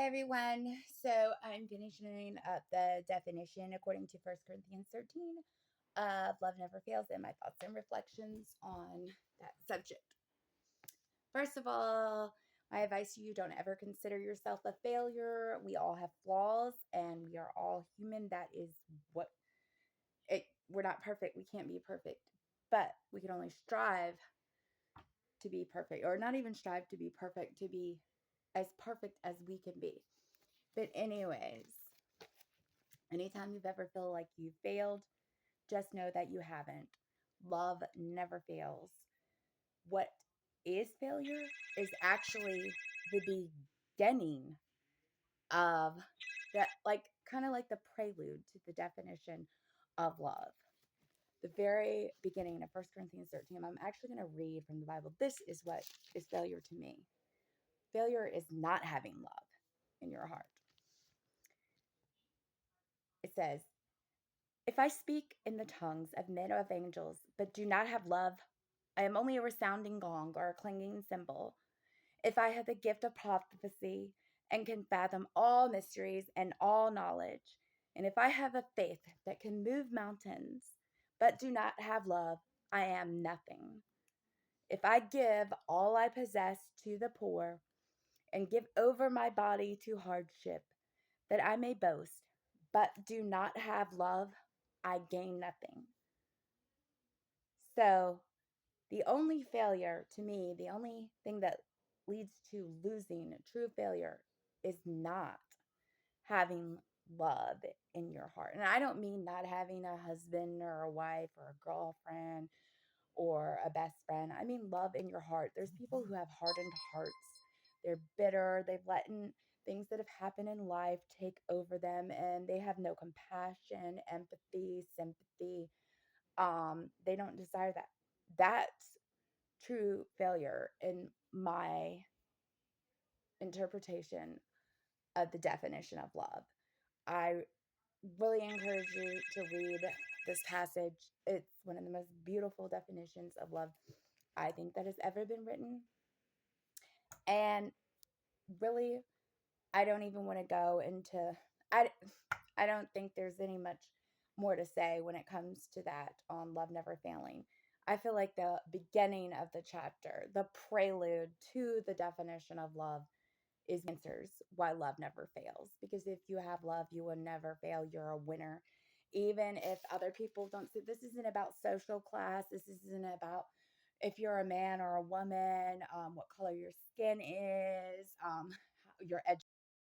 everyone. So I'm finishing up the definition according to 1 Corinthians 13 of Love Never Fails and my thoughts and reflections on that subject. First of all, my advice to you, don't ever consider yourself a failure. We all have flaws and we are all human. That is what we're not perfect. We can't be perfect, but we can only strive to be perfect, or not even strive to be perfect, to be as perfect as we can be. But anyways, anytime you've ever felt like you failed, just know that you haven't. Love never fails. What is failure is actually the beginning of that, like kind of like the prelude to the definition of love. The very beginning of 1 Corinthians 13. I'm actually going to read from the Bible. This is what is failure to me. Failure is not having love in your heart. It says, if I speak in the tongues of men or of angels, but do not have love, I am only a resounding gong or a clanging cymbal. If I have the gift of prophecy and can fathom all mysteries and all knowledge, and if I have a faith that can move mountains, but do not have love, I am nothing. If I give all I possess to the poor and give over my body to hardship, that I may boast, but do not have love, I gain nothing. So, the only failure to me, the only thing that leads to losing true failure is not having love in your heart. And I don't mean not having a husband or a wife or a girlfriend or a best friend. I mean love in your heart. There's people who have hardened hearts. They're bitter. They've let things that have happened in life take over them, and they have no compassion, empathy, sympathy. They don't desire that. That's true failure in my interpretation of the definition of love. I really encourage you to read this passage. It's one of the most beautiful definitions of love I think that has ever been written. And really, I don't even want to go into I I don't think there's any much more to say when it comes to that on love never failing. I feel like the beginning of the chapter, the prelude to the definition of love is answers why love never fails. Because if you have love, you will never fail. You're a winner. Even if other people don't see, this isn't about social class. This isn't about if you're a man or a woman, what color your skin is, your